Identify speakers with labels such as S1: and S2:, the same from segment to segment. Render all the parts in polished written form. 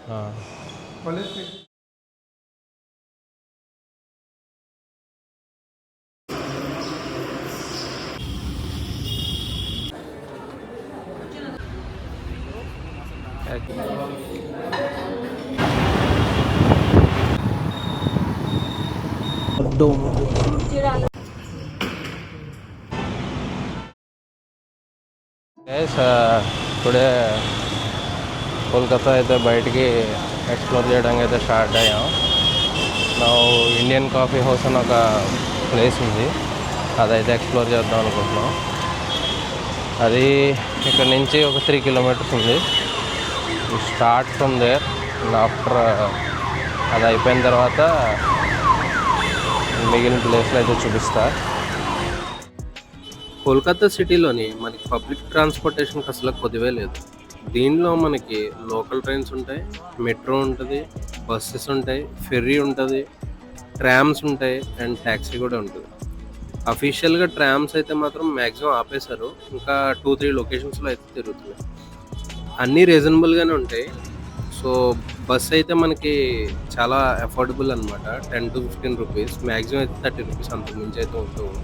S1: College में
S2: today Kolkata అయితే బయటికి ఎక్స్ప్లోర్ చేయడానికి అయితే స్టార్ట్ అయ్యాం. నా ఇండియన్ కాఫీ హౌస్ అని ఒక ప్లేస్ ఉంది, అదైతే ఎక్స్ప్లోర్ చేద్దాం అనుకుంటున్నాం. అది ఇక్కడ నుంచి ఒక 3 kilometers ఉంది. Start from there. ఆఫ్టర్ అది అయిపోయిన తర్వాత మిగిలిన ప్లేస్లో అయితే చూపిస్తా. కోల్కతా సిటీలోని మనకి పబ్లిక్ ట్రాన్స్పోర్టేషన్కి అసలు కొద్దివే లేదు. దీనిలో మనకి లోకల్ ట్రైన్స్ ఉంటాయి, మెట్రో ఉంటుంది, బస్సెస్ ఉంటాయి, ఫెర్రీ ఉంటుంది, ట్రామ్స్ ఉంటాయి అండ్ ట్యాక్సీ కూడా ఉంటుంది. అఫీషియల్గా ట్రామ్స్ అయితే మాత్రం మ్యాక్సిమం ఆపేశారు, ఇంకా 2-3 లొకేషన్స్లో అయితే తిరుగుతున్నాయి. అన్నీ రీజనబుల్గానే ఉంటాయి. సో బస్ అయితే మనకి చాలా అఫోర్డబుల్ అనమాట. 10 to 15 రూపీస్, మ్యాక్సిమం అయితే 30 రూపీస్, అంతకు మించి అయితే ఉంటుంది.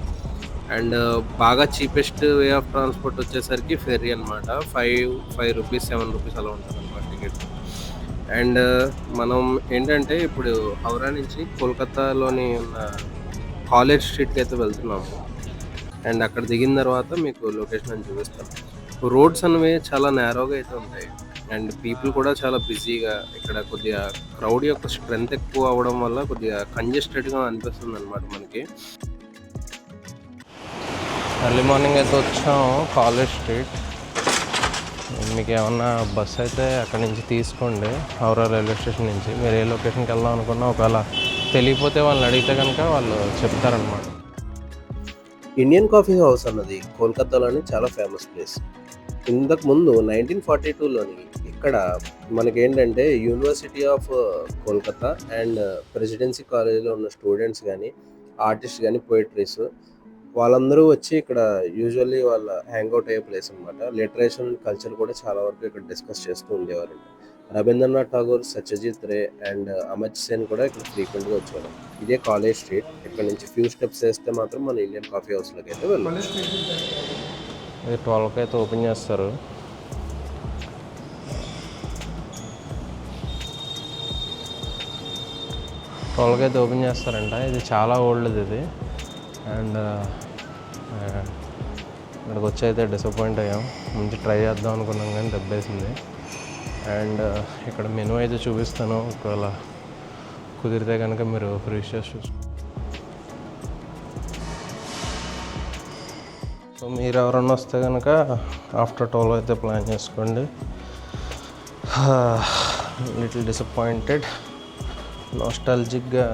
S2: అండ్ బాగా చీపెస్ట్ వే ఆఫ్ ట్రాన్స్పోర్ట్ వచ్చేసరికి ఫెర్రీ అనమాట. 5 రూపీస్ 7 రూపీస్ అలా ఉంటుంది అనమాట టికెట్. అండ్ మనం ఏంటంటే ఇప్పుడు హౌరా నుంచి కోల్కతాలోని ఉన్న కాలేజ్ స్ట్రీట్కి అయితే వెళ్తున్నాము. అండ్ అక్కడ దిగిన తర్వాత మీకు లొకేషన్ అని చూపిస్తాను. రోడ్స్ అనేవి చాలా నేరోగా అయితే ఉంటాయి అండ్ పీపుల్ కూడా చాలా బిజీగా, ఇక్కడ కొద్దిగా క్రౌడ్ యొక్క స్ట్రెంత్ ఎక్కువ అవ్వడం వల్ల కొద్దిగా కంజెస్టెడ్గా అనిపిస్తుంది అనమాట మనకి. ఎర్లీ మార్నింగ్ అయితే వచ్చాం కాలేజ్ స్ట్రీట్. మీకు ఏమన్నా బస్ అయితే అక్కడి నుంచి తీసుకోండి, హౌరా రైల్వే స్టేషన్ నుంచి. మీరు ఏ లొకేషన్కి వెళ్దాం అనుకున్నా ఒకవేళ తెలియకపోతే వాళ్ళని అడిగితే కనుక వాళ్ళు చెప్తారనమాట. ఇండియన్ కాఫీ హౌస్ అన్నది కోల్కతాలోని చాలా ఫేమస్ ప్లేస్. ఇంతకు ముందు 1942లోని ఇక్కడ మనకేంటంటే university of Kolkata and presidency కాలేజీలో ఉన్న స్టూడెంట్స్ కానీ, ఆర్టిస్ట్ కానీ, పోయిట్రీస్ వాళ్ళందరూ వచ్చి ఇక్కడ యూజువల్లీ వాళ్ళ హ్యాంగ్అవుట్ అయ్యే ప్లేస్ అనమాట. లిటరేచర్ అండ్ కల్చర్ కూడా చాలా వరకు ఇక్కడ డిస్కస్ చేస్తూ ఉండేవారండి. రవీంద్రనాథ్ ఠాగూర్, సత్యజిత్ రే అండ్ అమర్త్య సేన్ కూడా ఇక్కడ ఫ్రీక్వెంట్గా వచ్చేవారు. ఇదే కాలేజ్ స్ట్రీట్. ఇక్కడ నుంచి ఫ్యూ స్టెప్స్ వేస్తే మాత్రం మన ఇండియన్ కాఫీ హౌస్లోకి అయితే వెళ్ళాలి. 12కి అయితే ఓపెన్ చేస్తారు. ఓపెన్ చేస్తారంట. ఇది చాలా ఓల్డ్ది ఇది. అండ్ ఇక్కడికి వచ్చి అయితే డిసప్పాయింట్ అయ్యాం. ముందు ట్రై చేద్దాం అనుకున్నాం కానీ దెబ్బేసింది. అండ్ ఇక్కడ మెనూ అయితే చూపిస్తాను, ఒకవేళ కుదిరితే కనుక మీరు ఫ్రీషియస్ చూసుకో. సో మీరు ఎవరన్నా వస్తే కనుక ఆఫ్టర్ 12 అయితే ప్లాన్ చేసుకోండి. లిటిల్ డిసప్పాయింటెడ్, నాస్టాలజిక్గా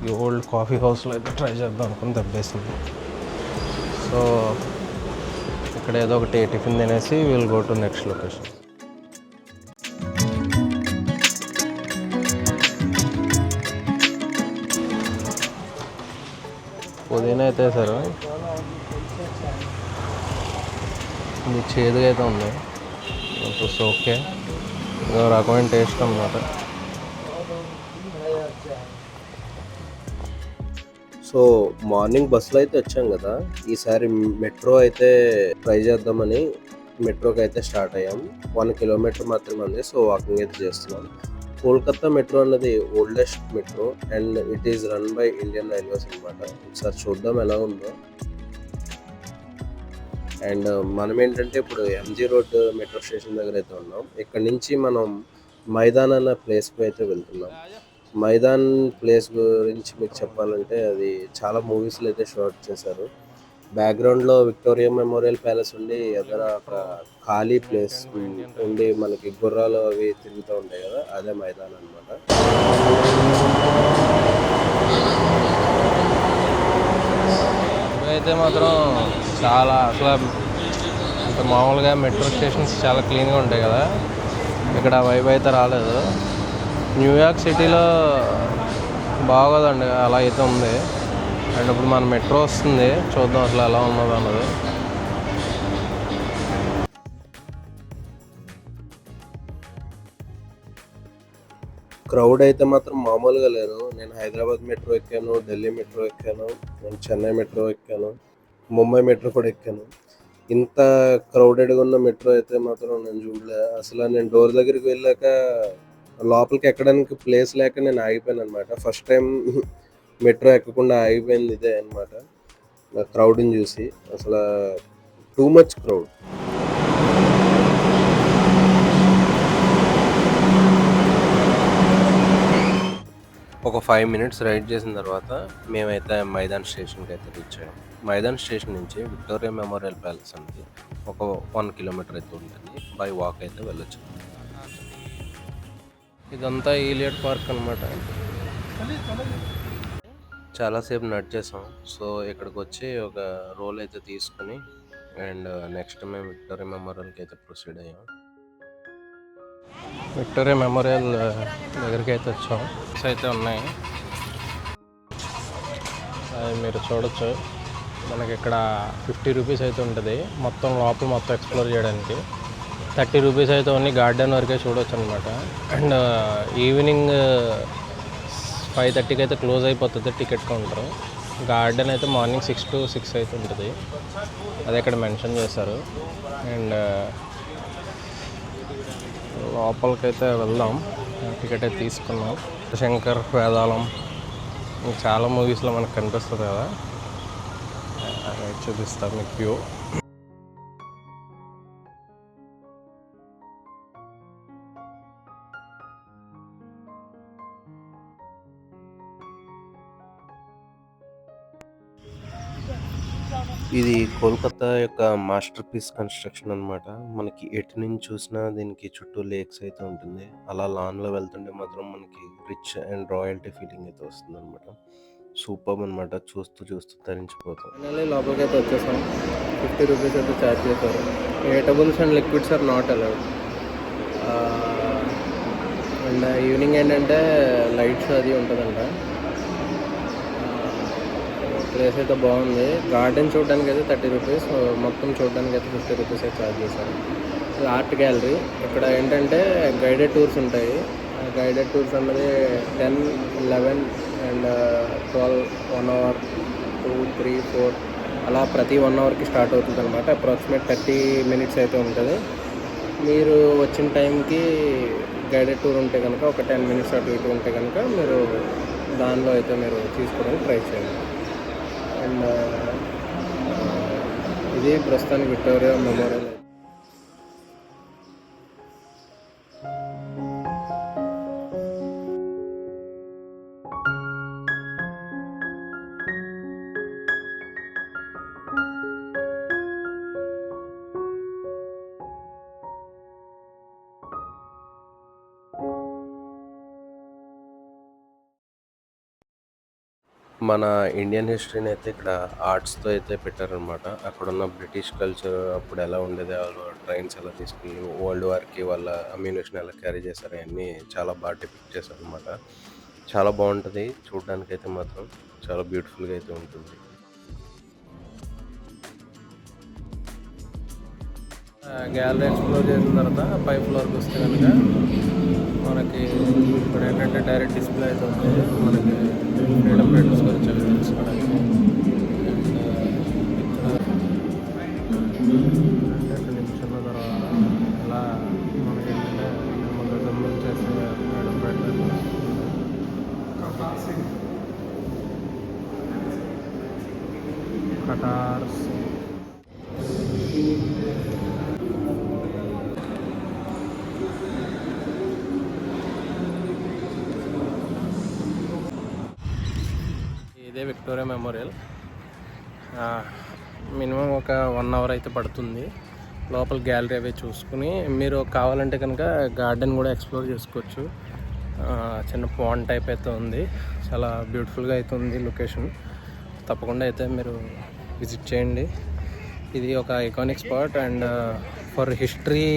S2: ఈ ఓల్డ్ కాఫీ హౌస్లో అయితే ట్రై చేద్దాం అనుకుని దెబ్బేసింది. సో ఇక్కడ ఏదో ఒకటి టిఫిన్ తినేసి will go to next location. పుదీనా అయితే సార్ ఇది చేదుగా అయితే ఉంది, సో ఓకే, ఏదో రకమైన టేస్ట్ అన్నమాట. సో మార్నింగ్ బస్సులో అయితే వచ్చాం కదా, ఈసారి మెట్రో అయితే ట్రై చేద్దామని మెట్రోకి అయితే స్టార్ట్ అయ్యాం. 1 kilometer మాత్రమే ఉంది, సో వాకింగ్ అయితే చేస్తున్నాం. కోల్కతా మెట్రో అన్నది oldest metro and it is run by Indian railways అనమాట. ఒకసారి చూద్దాం ఎలా ఉందో. అండ్ మనం ఏంటంటే ఇప్పుడు ఎంజీ రోడ్ మెట్రో స్టేషన్ దగ్గర అయితే ఉన్నాం. ఇక్కడ నుంచి మనం మైదాన్ అన్న ప్లేస్కి అయితే వెళ్తున్నాం. మైదాన్ ప్లేస్ గురించి మీకు చెప్పాలంటే అది చాలా మూవీస్లో అయితే షూట్ చేశారు. బ్యాక్గ్రౌండ్లో విక్టోరియా మెమోరియల్ ప్యాలెస్ ఉండి ఏదైనా ఒక ఖాళీ ప్లేస్ ఉండి మనకి గుర్రాలు అవి తిరుగుతూ ఉంటాయి కదా, అదే మైదాన్ అనమాట. అయితే మాత్రం చాలా అసలు మామూలుగా మెట్రో స్టేషన్స్ చాలా క్లీన్గా ఉంటాయి కదా, ఇక్కడ వైబ్ అయితే రాలేదు. న్యూయార్క్ సిటీలో బాగోదండి, అలా అయితే ఉంది. అండ్ ఇప్పుడు మన మెట్రో వస్తుంది, చూద్దాం అసలు ఎలా ఉన్నది అన్నది. క్రౌడ్ అయితే మాత్రం మామూలుగా లేరు. నేను హైదరాబాద్ మెట్రో ఎక్కాను, ఢిల్లీ మెట్రో ఎక్కాను, నేను చెన్నై మెట్రో ఎక్కాను, ముంబై మెట్రో కూడా ఎక్కాను. ఇంత క్రౌడెడ్‌గా ఉన్న మెట్రో అయితే మాత్రం నేను చూడలే. అసల నేను డోర్ దగ్గరికి వెళ్ళాక లోపలికి ఎక్కడానికి ప్లేస్ లేక నేను ఆగిపోయాననమాట. ఫస్ట్ టైం మెట్రో ఎక్కకుండా ఆగిపోయింది ఇదే అనమాట. క్రౌడ్‌ని చూసి. అసలా టూ మచ్ క్రౌడ్. ఒక 5 మినిట్స్ రైడ్ చేసిన తర్వాత మేమైతే మైదాన్ స్టేషన్‌కి అయితే రీచ్ అయ్యాం. మైదాన్ స్టేషన్ నుంచి విక్టోరియా మెమోరియల్ ప్యాలెస్ అనేది ఒక 1 కిలోమీటర్ అయితే ఉంటుంది. బై వాక్ అయితే వెళ్ళొచ్చు. ఇదంతా ఈలియట్ పార్క్ అనమాట. చాలాసేపు నడిచేసాం. సో ఇక్కడికి వచ్చి ఒక రోల్ అయితే తీసుకుని అండ్ నెక్స్ట్ మేము విక్టోరియా మెమోరియల్కి అయితే ప్రొసీడ్ అయ్యాం. విక్టోరియా మెమోరియల్ దగ్గరికి అయితే వచ్చాం. అయితే ఉన్నాయి, అవి మీరు చూడొచ్చు. మనకి ఇక్కడ 50 రూపీస్ అయితే ఉంటుంది మొత్తం లోపల మొత్తం ఎక్స్ప్లోర్ చేయడానికి. 30 రూపీస్ అయితే ఓన్లీ గార్డెన్ వరకే చూడవచ్చు అనమాట. అండ్ ఈవినింగ్ 5:30కి అయితే క్లోజ్ అయిపోతుంది టికెట్ కౌంటర్. గార్డెన్ అయితే మార్నింగ్ 6 to 6 అయితే ఉంటుంది, అదే ఇక్కడ మెన్షన్ చేశారు. అండ్ లోపలికైతే వెళ్దాం. టికెట్ అయితే తీసుకున్నాం. శంకర్, వేదాళం చాలా మూవీస్లో మనకు కనిపిస్తుంది కదా, చూపిస్తాం మీకు వ్యూ. ఇది కోల్కతా యొక్క మాస్టర్ పీస్ కన్స్ట్రక్షన్ అనమాట. మనకి ఎటు నుంచి చూసినా దీనికి చుట్టూ లేక్స్ అయితే ఉంటుంది. అలా లాన్లో వెళ్తుంటే మాత్రం మనకి రిచ్ అండ్ రాయల్టీ ఫీలింగ్ అయితే వస్తుంది అనమాట. సూపర్ అనమాట, చూస్తూ చూస్తూ తరించిపోతాం. ఫైనల్లీ లోపలికి అయితే వచ్చేసాం. 50 రూపీస్ అయితే ఛార్జ్ చేశారు. Eatables and liquids are not allowed. And evening ఏంటంటే లైట్స్ అది ఉంటుందంట. ప్లేస్ అయితే బాగుంది. గార్డెన్ చూడడానికి అయితే 30 రూపీస్, మొత్తం చూడడానికి అయితే 50 రూపీస్ అయితే ఛార్జ్ చేశారు. ఇది ఆర్ట్ గ్యాలరీ. ఇక్కడ ఏంటంటే గైడెడ్ టూర్స్ ఉంటాయి. గైడెడ్ టూర్స్ అన్నది 10, 11 అండ్ 12, 1 hour, 2, 3, 4 అలా ప్రతి 1 hourకి స్టార్ట్ అవుతుంది అనమాట. అప్రాక్సిమేట్ 30 minutes అయితే ఉంటుంది. మీరు వచ్చిన టైంకి గైడెడ్ టూర్ ఉంటే కనుక ఒక 10 minutes అటు ఇటు ఉంటే కనుక మీరు దానిలో అయితే మీరు తీసుకోవడానికి ట్రై చేయండి. అండ్ ఇది ప్రస్తుతానికి విక్టోరియా మెమోరియల్. మన ఇండియన్ హిస్టరీని అయితే ఇక్కడ ఆర్ట్స్తో అయితే పెట్టారనమాట. అక్కడున్న బ్రిటిష్ కల్చర్ అప్పుడు ఎలా ఉండేది, వాళ్ళు ట్రైన్స్ ఎలా తీసుకెళ్ళి వరల్డ్ వార్కి వాళ్ళ అమ్యూనిషన్ ఎలా క్యారీ చేశారు, అవన్నీ చాలా బాగా డిపిక్ట్ చేశారనమాట. చాలా బాగుంటుంది చూడడానికి అయితే మాత్రం, చాలా బ్యూటిఫుల్గా అయితే ఉంటుంది. గ్యాలరీ ఎక్స్ప్లోర్ చేసిన తర్వాత 5th ఫ్లోర్కి వస్తే కనుక మనకి ఇక్కడ ఏంటంటే డైరెక్ట్ డిస్ప్లే అయితే ఉంది. మనకి ఫ్రీడమ్ రైడర్స్ గురించి అవి తెలుసుకోవడానికి. ఇక్కడ నిమిషాల తర్వాత ఇలా మనకి ఏంటంటే మన జమ్మూ చేసే ఫ్రీడమ్ రైడర్స్ కటార్స్. ఇదే విక్టోరియా మెమోరియల్. మినిమం ఒక 1 hour అయితే పడుతుంది. లోపల గ్యాలరీ అవి చూసుకుని మీరు కావాలంటే కనుక గార్డెన్ కూడా ఎక్స్ప్లోర్ చేసుకోవచ్చు. చిన్న పాండ్ టైప్ అయితే ఉంది, చాలా బ్యూటిఫుల్గా అయితే ఉంది లొకేషన్. తప్పకుండా అయితే మీరు విజిట్ చేయండి. ఇది ఒక iconic spot and for history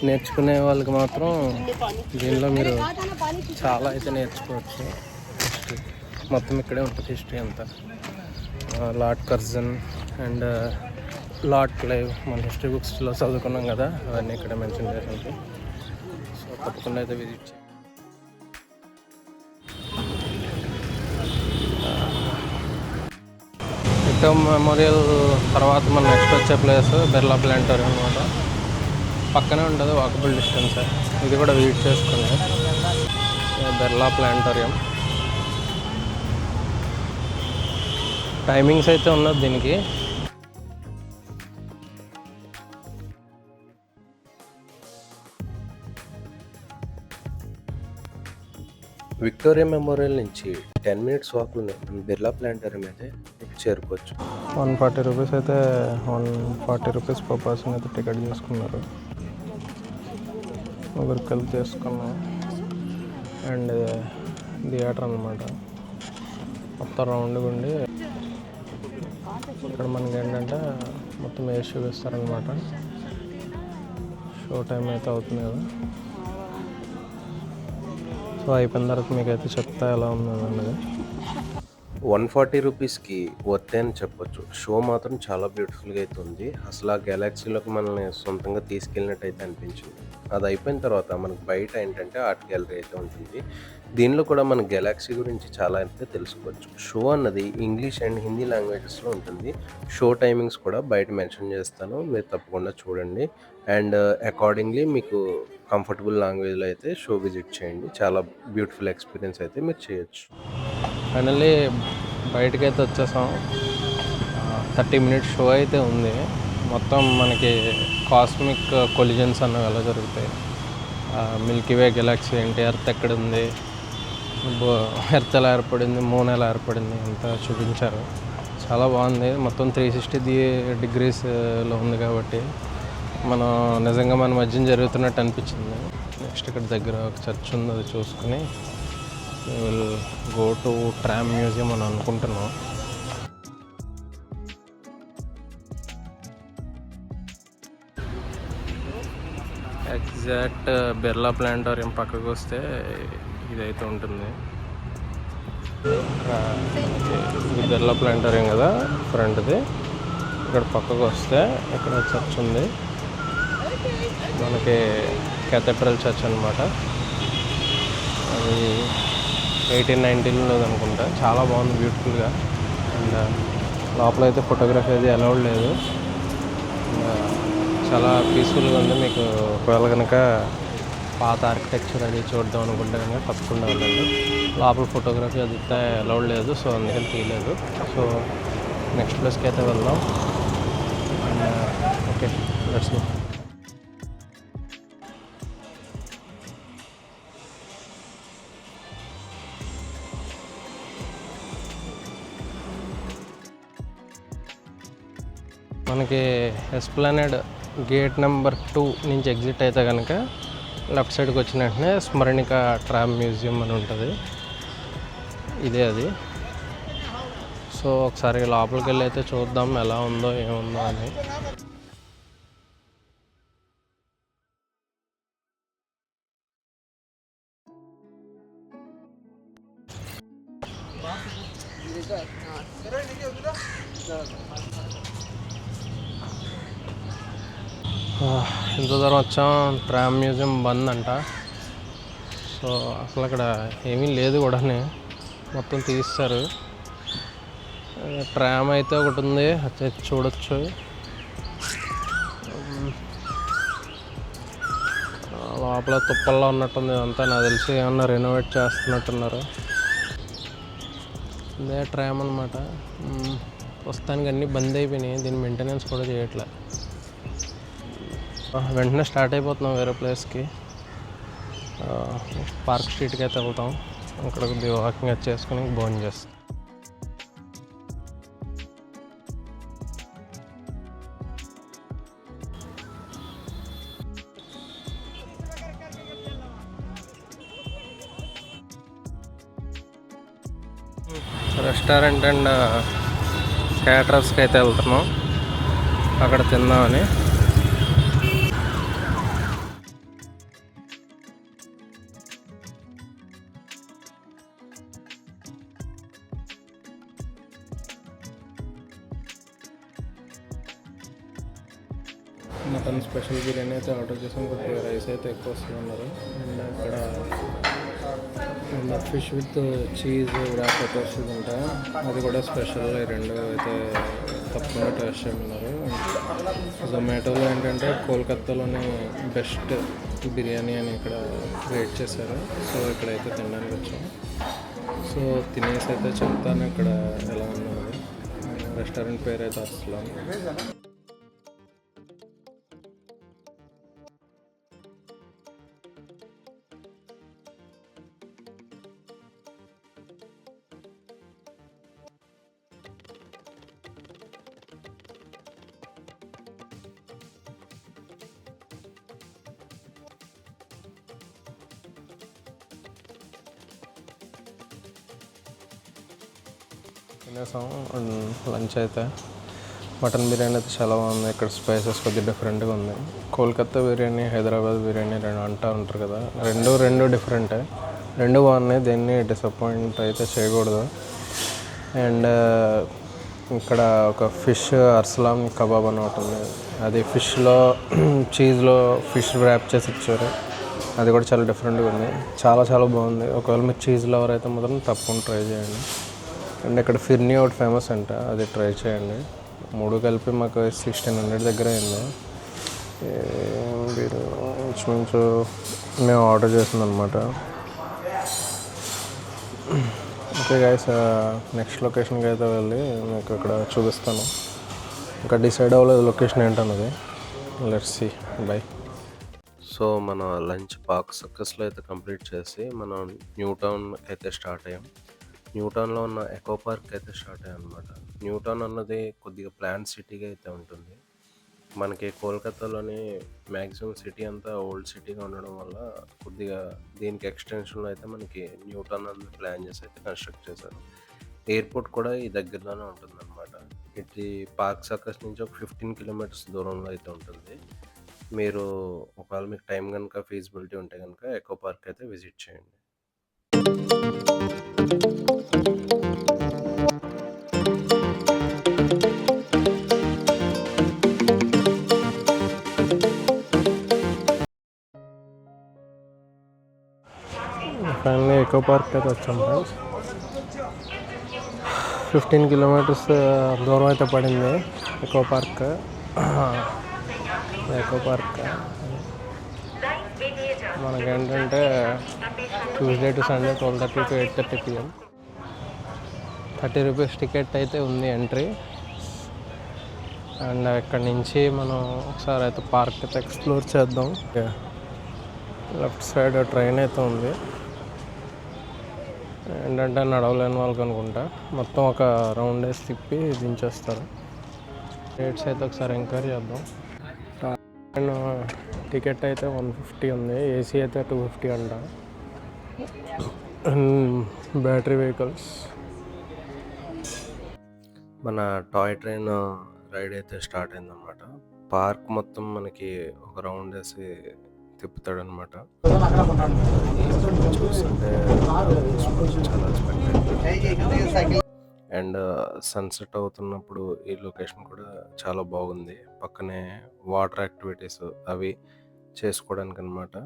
S2: నేర్చుకునే వాళ్ళకి మాత్రం దీనిలో మీరు చాలా అయితే నేర్చుకోవచ్చు. హిస్టరీ మొత్తం ఇక్కడే ఉంటుంది, హిస్టరీ అంతా. Lord Curzon and lord Clive మన హిస్టరీ బుక్స్లో చదువుకున్నాం కదా, అవన్నీ ఇక్కడ మెన్షన్ చేసి ఉంటాయి. సో తప్పకుండా అయితే విజిట్ చేయండి. విక్టర్ మెమోరియల్ తర్వాత మన నెక్స్ట్ వచ్చే ప్లేస్ బిర్లా ప్లానిటోరియం అనమాట. పక్కనే ఉంటుంది, వాకబుల్ డిస్టెన్స్. ఇది కూడా విజిట్ చేసుకునే బిర్లా ప్లానిటోరియం. టైమింగ్స్ అయితే ఉన్నది దీనికి. విక్టోరియా మెమోరియల్ నుంచి 10 మినిట్స్ వాక్లోనే బిర్లా ప్లానిటోరియం అయితే చేరుకోవచ్చు. 140 రూపీస్ అయితే 140 రూపీస్ పర్ పర్సన్ అయితే టికెట్ చేసుకున్నారు. ఒకరికి కలిపి చేసుకున్నాం. అండ్ థియేటర్ అనమాట, మొత్తం రౌండ్గా ఉండి ఇక్కడ మనకి ఏంటంటే మొత్తం వేసి చూపిస్తారనమాట. షో టైం అయితే అవుతుంది కదా. సో అయిపోయిన తర్వాత మీకైతే చెప్తా ఎలా ఉంది అన్నది. 140 రూపీస్కి వర్త్ అని చెప్పొచ్చు. షో మాత్రం చాలా బ్యూటిఫుల్గా అయితే ఉంది. అసలు ఆ గెలాక్సీలోకి మనల్ని సొంతంగా తీసుకెళ్ళినట్టు అయితే అనిపించింది. అది అయిపోయిన తర్వాత మనకు బయట ఏంటంటే ఆర్ట్ గ్యాలరీ అయితే ఉంటుంది. దీనిలో కూడా మన గెలాక్సీ గురించి చాలా అయితే తెలుసుకోవచ్చు. షో అన్నది ఇంగ్లీష్ అండ్ హిందీ లాంగ్వేజెస్లో ఉంటుంది. షో టైమింగ్స్ కూడా బయట మెన్షన్ చేస్తాను, మీరు తప్పకుండా చూడండి. అండ్ అకార్డింగ్లీ మీకు కంఫర్టబుల్ లాంగ్వేజ్లో అయితే షో విజిట్ చేయండి. చాలా బ్యూటిఫుల్ ఎక్స్పీరియన్స్ అయితే మీరు చేయొచ్చు. ఫైనల్లీ బయటకైతే వచ్చేసాం. 30 మినిట్స్ షో అయితే ఉంది. మొత్తం మనకి కాస్మిక్ కొలిజన్స్ అన్నవి ఎలా జరుగుతాయి, మిల్కీవే గెలాక్సీ ఏంటి, ఎర్త్ ఎక్కడ ఉంది, ఎర్త్ ఎలా ఏర్పడింది, మూన్ ఎలా ఏర్పడింది అంతా చూపించారు. చాలా బాగుంది. మొత్తం 360 డిగ్రీస్లో ఉంది కాబట్టి మనం నిజంగా మన మధ్యన జరుగుతున్నట్టు అనిపించింది. నెక్స్ట్ ఇక్కడ దగ్గర ఒక చర్చ్ ఉంది, అది చూసుకుని will go to tram museum అని అనుకుంటున్నాం. ఎగ్జాక్ట్ బిర్లా ప్లానిటోరియం పక్కకు వస్తే ఇదైతే ఉంటుంది. ఇది బిర్లా ప్లానిటోరియం కదా ఫ్రంట్ది. ఇక్కడ పక్కకు వస్తే ఇక్కడ చర్చ్ ఉంది మనకి, కేథడ్రల్ చర్చ్ అనమాట. అది 1890లో అనుకుంటా. చాలా బాగుంది, బ్యూటిఫుల్గా. అండ్ లోపల అయితే ఫోటోగ్రఫీ అది అలౌడ్ లేదు. చాలా పీస్ఫుల్గా ఉంది. మీకు ఒకవేళ కనుక పాత ఆర్కిటెక్చర్ అది చూద్దాం అనుకుంటే కనుక తప్పకుండా వెళ్ళండి. లోపల ఫోటోగ్రఫీ అది అలౌడ్ లేదు, సో అందుకని తీయలేదు. సో నెక్స్ట్ ప్లేస్కి అయితే వెళ్దాం. And okay, let's go. మనకి ఎస్ప్లానెడ్ గేట్ నెంబర్ 2 నుంచి ఎగ్జిట్ అయితే కనుక లెఫ్ట్ సైడ్కి వచ్చిన వెంటనే స్మరణిక ట్రామ్ మ్యూజియం అని ఉంటుంది. ఇదే అది. సో ఒకసారి లోపలికి వెళ్ళి అయితే చూద్దాం ఎలా ఉందో ఏముందో అని. ఇంత దూరం వచ్చాం. ట్రామ్ మ్యూజియం బంద్ అంట. సో అసలు అక్కడ ఏమీ లేదు కూడా, మొత్తం తీస్తారు. ట్రామ్ అయితే ఒకటి ఉంది, అది చూడొచ్చు. లోపల తుప్పల్లో ఉన్నట్టుంది అంతా. నాకు తెలిసి ఏమన్నా రెనోవేట్ చేస్తున్నట్టున్నారు. ఇదే ట్రామ్ అనమాట. ప్రస్తుతానికి అన్నీ బంద్ అయిపోయినాయి, దీని మెయింటెనెన్స్ కూడా చేయట్లే. వెంటనే స్టార్ట్ అయిపోతున్నాం వేరే ప్లేస్కి. పార్క్ స్ట్రీట్కి అయితే వెళ్తాం. అక్కడ కొద్దిగా వాకింగ్ అది చేసుకుని భోజనం చేస్తాం. రెస్టారెంట్ అండ్ క్యాటరర్స్కి అయితే వెళ్తున్నాం, అక్కడ తిందామని. మటన్ స్పెషల్ బిర్యానీ అయితే ఆర్డర్ చేసాం. కొద్దిగా రైస్ అయితే ఎక్కువ వస్తున్నారు. అండ్ అక్కడ
S1: and fish with cheese wrap వస్తుంది ఉంటాయి, అది కూడా స్పెషల్. ఈ రెండు అయితే తప్పకుండా టేస్ట్ చేయమన్నారు. జొమాటోలో ఏంటంటే కోల్కత్తాలోని బెస్ట్ బిర్యానీ అని ఇక్కడ రేట్ చేశారు. సో ఇక్కడైతే తినడానికి వచ్చాం. సో తినేసి అయితే చెప్తాను ఇక్కడ ఎలా ఉన్నది. రెస్టారెంట్ పేరు అయితే అర్సలాన్. తినేసాం. లంచ్ అయితే మటన్ బిర్యానీ అయితే చాలా బాగుంది. ఇక్కడ స్పైసెస్ కొద్దిగా డిఫరెంట్గా ఉంది. కోల్కత్తా బిర్యానీ, హైదరాబాద్ బిర్యానీ రెండు అంటూ ఉంటారు కదా, రెండు డిఫరెంటే, రెండు బాగున్నాయి. దీన్ని డిసప్పాయింట్ అయితే చేయకూడదు. అండ్ ఇక్కడ ఒక ఫిష్ అర్సలాన్ కబాబ్ అని ఒకటి ఉంది. అది ఫిష్లో చీజ్లో ఫిష్ ర్యాప్ చేసి ఇచ్చారు. అది కూడా చాలా డిఫరెంట్గా ఉంది. చాలా బాగుంది. ఒకవేళ మీరు చీజ్ లవర్ అయితే మాత్రం తప్పకుండా ట్రై చేయండి. అండ్ ఇక్కడ ఫిర్నీ ఒకటి ఫేమస్ అంట, అది ట్రై చేయండి. మూడు కలిపి మాకు 1600 దగ్గర అయింది. మీరు ఇంచుమించు మేము ఆర్డర్ చేసింది అనమాట. ఓకే గైస్, నెక్స్ట్ లొకేషన్కి అయితే వెళ్ళి మీకు ఇక్కడ చూపిస్తాను. ఇంకా డిసైడ్ అవ్వలేదు లొకేషన్ ఏంటన్నది. Let's see. బై.
S2: సో మన లంచ్ పార్క్ సర్కస్లో అయితే కంప్లీట్ చేసి మనం న్యూ టౌన్ అయితే స్టార్ట్ అయ్యాం. న్యూ టౌన్లో ఉన్న ఎకో పార్క్ అయితే స్టార్ట్ అయ్యాం అనమాట. న్యూ టౌన్ అన్నది కొద్దిగా ప్లాన్ సిటీగా అయితే ఉంటుంది. మనకి కోల్కతాలోని మ్యాక్సిమం సిటీ అంతా ఓల్డ్ సిటీగా ఉండడం వల్ల కొద్దిగా దీనికి ఎక్స్టెన్షన్లో అయితే మనకి న్యూ టౌన్ అన్నది ప్లాన్ చేసి అయితే కన్స్ట్రక్ట్ చేశారు. ఎయిర్పోర్ట్ కూడా ఈ దగ్గరలోనే ఉంటుందన్నమాట. ఇది పార్క్ సర్కస్ నుంచి ఒక 15 కిలోమీటర్స్ దూరంలో అయితే ఉంటుంది. మీరు ఒకవేళ మీకు టైం కనుక ఫీజిబిలిటీ ఉంటే కనుక ఎకో పార్క్ అయితే విజిట్ చేయండి.
S1: ఫైనల్లీ ఎకో పార్క్ అయితే వచ్చాం ఫ్రెండ్స్. 15 కిలోమీటర్స్ దూరం అయితే పడింది ఎకో పార్క్. మనకేంటంటే Tuesday to Sunday 12:30 to 8:30 PM. 30 rupees ticket అయితే ఉంది ఎంట్రీ. అండ్ ఇక్కడ నుంచి మనం ఒకసారి అయితే పార్క్ అయితే ఎక్స్ప్లోర్ చేద్దాం. లెఫ్ట్ సైడ్ ట్రైన్ అయితే ఉంది. ఏంటంటే నడవలేని వాళ్ళకి అనుకుంటా మొత్తం ఒక రౌండ్ వేసి తిప్పి దించేస్తారు. రేట్స్ అయితే ఒకసారి ఎంక్వైరీ చేద్దాం. ట్రైన్ టికెట్ అయితే 150 ఉంది, ఏసీ అయితే 250 అంట. Battery vehicles.
S2: మన టాయ్ ట్రైన్ రైడ్ అయితే స్టార్ట్ అయిందన్నమాట. పార్క్ మొత్తం మనకి ఒక రౌండ్ వేసి తిప్పుతాడనమాట. చూస్తుంటే చాలా స్పెక్టాక్యులర్. అండ్ సన్సెట్ అవుతున్నప్పుడు ఈ లొకేషన్ కూడా చాలా బాగుంది. పక్కనే వాటర్ యాక్టివిటీస్ అవి చేసుకోవడానికి అనమాట.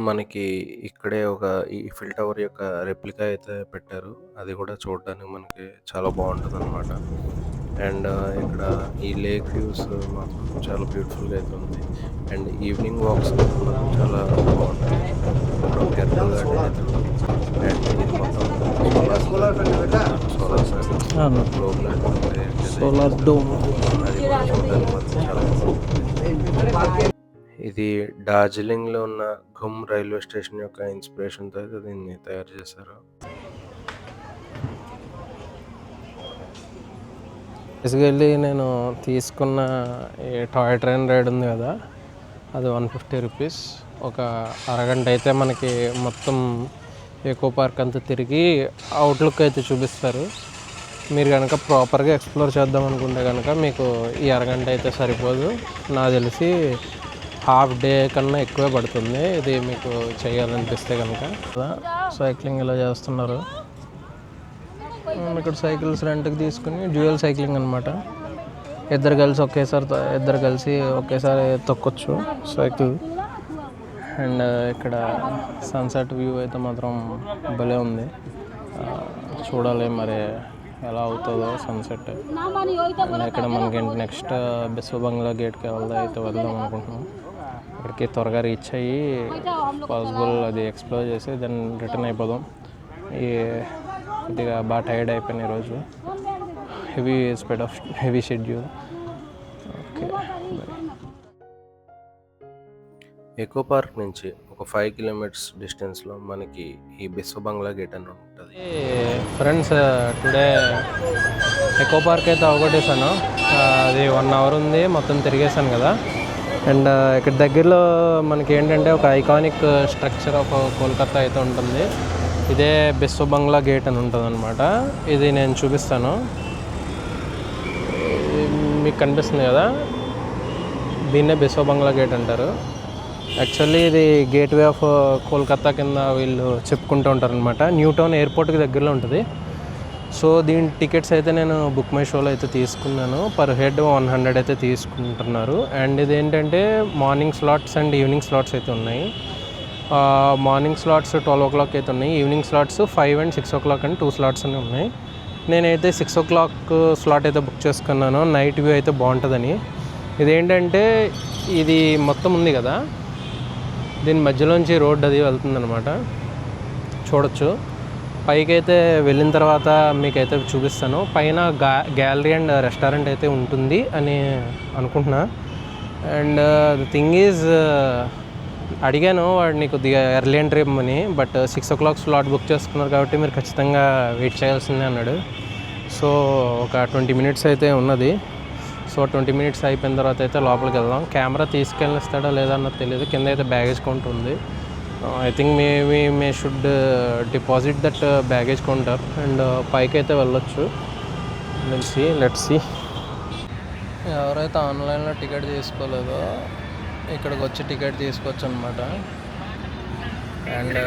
S2: మనకి ఇక్కడే ఒక ఈఫిల్ టవర్ యొక్క రెప్లికా అయితే పెట్టారు. అది కూడా చూడడానికి మనకి చాలా బాగుంటుందన్నమాట. అండ్ ఇక్కడ ఈ లేక్ వ్యూస్ మాత్రం చాలా బ్యూటిఫుల్గా అయితే ఉంది. అండ్ ఈవినింగ్ వాక్స్ మాత్రం చాలా బాగుంటుంది. ఇక్కడ ఒక ఎర్రల్ గార్డెన్ అయితే ఉంది. అండ్ ఇది మొత్తం
S1: సోలార్ డోమ్.
S2: అది కూడా చూడడానికి మాత్రం చాలా బాగుంటుంది. ఇది డార్జిలింగ్లో ఉన్న ఘుమ్ రైల్వే స్టేషన్ యొక్క ఇన్స్పిరేషన్తో అయితే దీన్ని తయారు చేశారు.
S1: బేసికల్లీ నేను తీసుకున్న ఈ టాయ్ ట్రైన్ రైడ్ ఉంది కదా, అది 150 రూపీస్. ఒక అరగంట అయితే మనకి మొత్తం ఎకో పార్క్ అంతా తిరిగి అవుట్లుక్ అయితే చూపిస్తారు. మీరు కనుక ప్రాపర్గా ఎక్స్ప్లోర్ చేద్దాం అనుకుంటే కనుక మీకు ఈ అరగంట అయితే సరిపోదు. నాకు తెలిసి హాఫ్ డే కన్నా ఎక్కువే పడుతుంది ఇది మీకు చేయాలనిపిస్తే కనుక. సైక్లింగ్ ఇలా చేస్తున్నారు. ఇక్కడ సైకిల్స్ రెంట్కి తీసుకుని డ్యూయల్ సైక్లింగ్ అనమాట. ఇద్దరు కలిసి ఒకేసారి తొక్కొచ్చు సైకిల్. అండ్ ఇక్కడ సన్సెట్ వ్యూ అయితే మాత్రం భలే ఉంది. చూడాలి మరి ఎలా అవుతుందో సన్సెట్. ఇక్కడ మనకి నెక్స్ట్ బిస్వ బంగ్లా గేట్కి వెళ్దాం అనుకుంటున్నాం. అక్కడికి త్వరగా రీచ్ అయ్యి పాసిబుల్ అది ఎక్స్ప్లోర్ చేసి దెన్ రిటర్న్ అయిపోదాం. కొద్దిగా బాగా టైర్డ్ అయిపోయినాయి ఈరోజు, heavy schedule. Okay,
S2: echo park నుంచి ఒక 5 కిలోమీటర్స్ డిస్టెన్స్లో మనకి ఈ బిస్వ బంగ్లా గేట్ అని ఉంటుంది.
S1: ఫ్రెండ్స్, టుడే ఎకో పార్క్ అయితే అవగొట్టేసాను. అది 1 అవర్ ఉంది, మొత్తం తిరిగేసాను కదా. అండ్ ఇక్కడ దగ్గరలో మనకి ఏంటంటే ఒక ఐకానిక్ స్ట్రక్చర్ ఆఫ్ కోల్కతా అయితే ఉంటుంది. ఇదే బిస్వ బంగ్లా గేట్ అని ఉంటుంది అనమాట. ఇది నేను చూపిస్తాను, మీకు కనిపిస్తుంది కదా, దీన్నే బిస్వ బంగ్లా గేట్ అంటారు. యాక్చువల్లీ ఇది గేట్వే ఆఫ్ కోల్కతా కింద వీళ్ళు చెప్పుకుంటూ ఉంటారు అనమాట. న్యూ టౌన్ ఎయిర్పోర్ట్కి దగ్గరలో ఉంటుంది. సో దీని టికెట్స్ అయితే నేను బుక్ మై షోలో అయితే తీసుకున్నాను. పర్ హెడ్ 100 అయితే తీసుకుంటున్నారు. అండ్ ఇది ఏంటంటే morning slots and evening slots అయితే ఉన్నాయి. మార్నింగ్ స్లాట్స్ 12 o'clock అయితే ఉన్నాయి. ఈవినింగ్ స్లాట్స్ 5 and 6 o'clock అని 2 slots అని ఉన్నాయి. నేనైతే 6 o'clock స్లాట్ అయితే బుక్ చేసుకున్నాను. నైట్ వ్యూ అయితే బాగుంటుందని. ఇదేంటంటే ఇది మొత్తం ఉంది కదా, దీని మధ్యలోంచి రోడ్ అది వెళ్తుందనమాట. చూడొచ్చు. పైకి అయితే వెళ్ళిన తర్వాత మీకైతే చూపిస్తాను. పైన గ్యాలరీ అండ్ రెస్టారెంట్ అయితే ఉంటుంది అని అనుకుంటున్నా. అండ్ ద థింగ్ ఈజ్, అడిగాను వాడిని కొద్దిగా ఎర్లీ ఎంట్రీ ఇవ్వమని, బట్ 6 o'clock స్లాట్ బుక్ చేసుకున్నారు కాబట్టి మీరు ఖచ్చితంగా వెయిట్ చేయాల్సిందే అన్నాడు. సో ఒక 20 minutes అయితే ఉన్నది. సో 20 minutes అయిపోయిన తర్వాత అయితే లోపలికి వెళ్దాం. కెమెరా తీసుకెళ్ళిస్తాడో లేదా అన్నది తెలియదు. కింద అయితే బ్యాగేజ్ కౌంటర్ ఉంది. I think may should deposit that baggage counter and పైకి అయితే వెళ్ళొచ్చు. Let's see. ఎవరైతే ఆన్లైన్లో టికెట్ తీసుకోలేదో ఇక్కడికి వచ్చి టికెట్ తీసుకోవచ్చు అనమాట. అండ్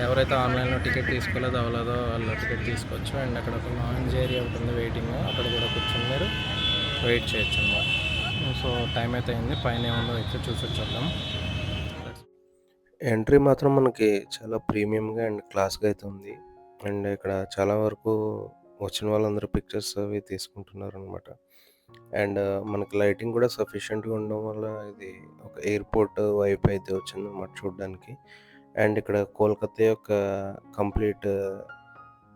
S1: ఎవరైతే ఆన్లైన్లో టికెట్ తీసుకోలేదో అవ్వలేదో వాళ్ళు టికెట్ తీసుకోవచ్చు. అండ్ అక్కడ ఒక లాంజ్ ఏరియా ఉంటుంది వెయిటింగ్, అక్కడ కూడా కూర్చొని మీరు వెయిట్ చేయొచ్చు అనమాట. సో టైం అయితే అయింది, పైన ఏముందో అయితే చూసి వచ్చేద్దాం.
S2: ఎంట్రీ మాత్రం మనకి చాలా ప్రీమియంగా అండ్ క్లాస్గా అయితే ఉంది. అండ్ ఇక్కడ చాలా వరకు వచ్చిన వాళ్ళందరూ పిక్చర్స్ అవి తీసుకుంటున్నారు అనమాట. అండ్ మనకి లైటింగ్ కూడా సఫిషియెంట్గా ఉండడం వల్ల ఇది ఒక ఎయిర్పోర్ట్ వైపు అయితే వచ్చింది అన్నమాట చూడడానికి. అండ్ ఇక్కడ కోల్కతా యొక్క కంప్లీట్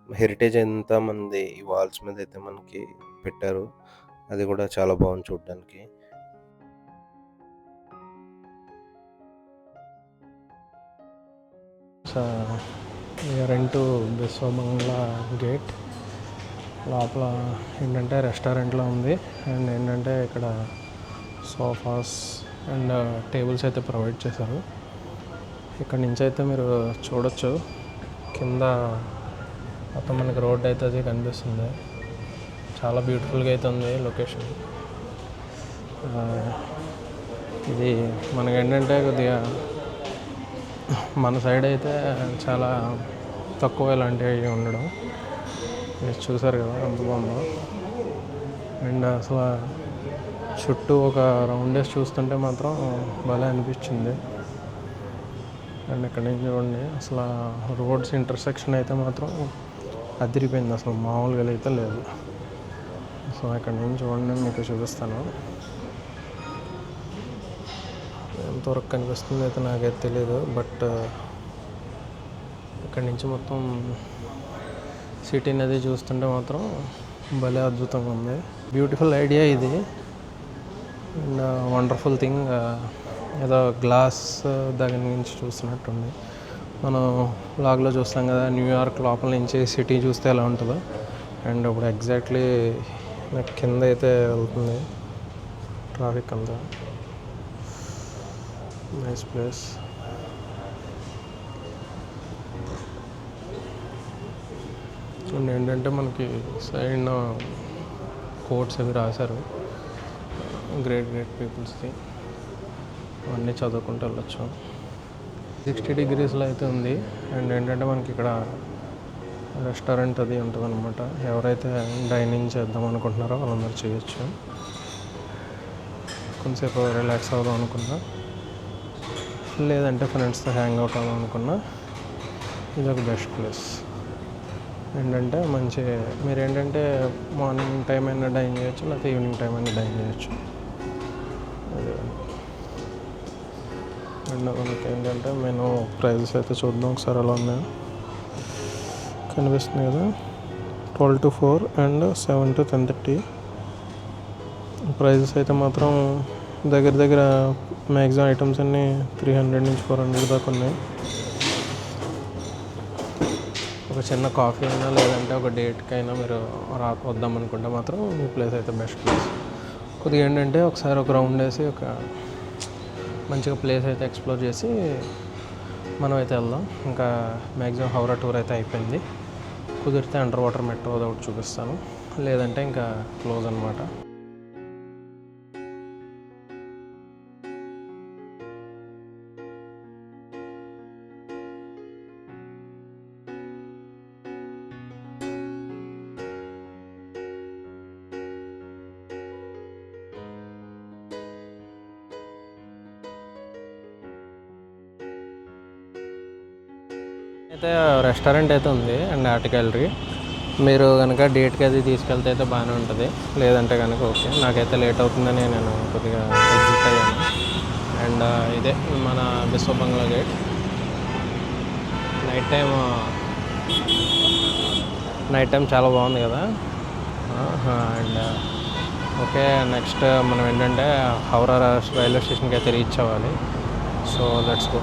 S2: హెరిటేజ్ ఎంత మంది ఈ వాల్స్ మీద అయితే మనకి పెట్టారు. అది కూడా చాలా బాగుంది చూడడానికి.
S1: రెంటు బిస్వ బంగ్లా గేట్ లోపల ఏంటంటే రెస్టారెంట్లో ఉంది. అండ్ ఏంటంటే ఇక్కడ సోఫాస్ అండ్ టేబుల్స్ అయితే ప్రొవైడ్ చేశారు. ఇక్కడ నుంచి అయితే మీరు చూడొచ్చు, కింద మొత్తం మనకి రోడ్ అయితే అది కనిపిస్తుంది. చాలా బ్యూటిఫుల్గా అయితే ఉంది లొకేషన్. ఇది మనకేంటంటే కొద్దిగా మన సైడ్ అయితే చాలా తక్కువ ఇలాంటివి ఉండడం. మీరు చూసారు కదా ఎంత బాగుందో. అండ్ అసలు చుట్టూ ఒక రౌండ్ వేసి చూస్తుంటే మాత్రం భలే అనిపించింది. అండ్ ఇక్కడ నుంచి చూడండి, అసలు రోడ్స్ ఇంటర్సెక్షన్ అయితే మాత్రం అదిరిపోయింది, అసలు మామూలుగా అయితే లేదు. సో ఇక్కడ నుంచి చూడండి, మీకు చూపిస్తాను. ఎంతవరకు కనిపిస్తుంది అయితే నాకైతే తెలియదు, బట్ ఇక్కడ నుంచి మొత్తం సిటీ నది చూస్తుంటే మాత్రం భలే అద్భుతంగా ఉంది. బ్యూటిఫుల్ ఐడియా ఇది. అండ్ వండర్ఫుల్ థింగ్, ఏదో గ్లాస్ దగ్గర నుంచి చూస్తున్నట్టుంది. మనం లాగ్లో చూస్తాం కదా, న్యూయార్క్ లోపల నుంచి సిటీ చూస్తే ఎలా ఉంటుందో. అండ్ ఇప్పుడు ఎగ్జాక్ట్లీ నాకు కింద అయితే వెళ్తుంది ట్రాఫిక్ అంతా. Nice place. అండ్ ఏంటంటే మనకి సైడ్ కోట్స్ అవి రాశారు, గ్రేట్ పీపుల్స్కి. అన్నీ చదువుకుంటూ వెళ్ళొచ్చు. 60 degreesలో అయితే ఉంది. అండ్ ఏంటంటే మనకి ఇక్కడ రెస్టారెంట్ అది ఉంటుంది అనమాట. ఎవరైతే డైనింగ్ చేద్దాం అనుకుంటున్నారో వాళ్ళందరూ చేయొచ్చు. కొంతసేపు రిలాక్స్ అవుదాం అనుకున్నా, లేదంటే ఫ్రెండ్స్తో హ్యాంగ్ అవుట్ అవుదాం అనుకున్నా, ఇది ఒక బెస్ట్ ప్లేస్. ఏంటంటే మంచి మీరు ఏంటంటే మార్నింగ్ టైం అయినా డైన్ చేయొచ్చు, లేకపోతే ఈవినింగ్ టైం అయినా డైన్ చేయొచ్చు. అదే అండ్ మనకి ఏంటంటే మెనూ ప్రైజెస్ అయితే చూద్దాం ఒకసారి ఎలా ఉన్నాయో. కనిపిస్తుంది కదా, 12 to 4 అండ్ 7 to 10:30. ప్రైజెస్ అయితే మాత్రం దగ్గర దగ్గర మ్యాక్సిమం ఐటమ్స్ అన్నీ 300 నుంచి 400 దాకా ఉన్నాయి. ఒక చిన్న కాఫీ అయినా లేదంటే ఒక డేట్కైనా మీరు వద్దాం అనుకుంటే మాత్రం ఈ ప్లేస్ అయితే బెస్ట్ ప్లేస్. కొద్దిగా ఏంటంటే ఒకసారి ఒక రౌండ్ వేసి ఒక మంచిగా ప్లేస్ అయితే ఎక్స్ప్లోర్ చేసి మనం అయితే వెళ్దాం. ఇంకా మ్యాక్సిమం హౌరా టూర్ అయితే అయిపోయింది. కుదిరితే అండర్ వాటర్ మెట్రో ఒకటి చూపిస్తాను, లేదంటే ఇంకా క్లోజ్ అనమాట. అయితే రెస్టారెంట్ అయితే ఉంది అండ్ ఆర్ట్ గ్యాలరీ. మీరు కనుక డేట్కి అది తీసుకెళ్తే అయితే బాగానే ఉంటుంది, లేదంటే కనుక ఓకే. నాకైతే లేట్ అవుతుందని నేను కొద్దిగా ఎగ్జిట్ అయ్యాను. అండ్ ఇదే మన బిశ్వ బంగ్లా గేట్. నైట్ టైం చాలా బాగుంది కదా. అండ్ ఓకే, నెక్స్ట్ మనం ఏంటంటే హౌరా రైల్వే స్టేషన్కి అయితే రీచ్ అవ్వాలి. So let's go.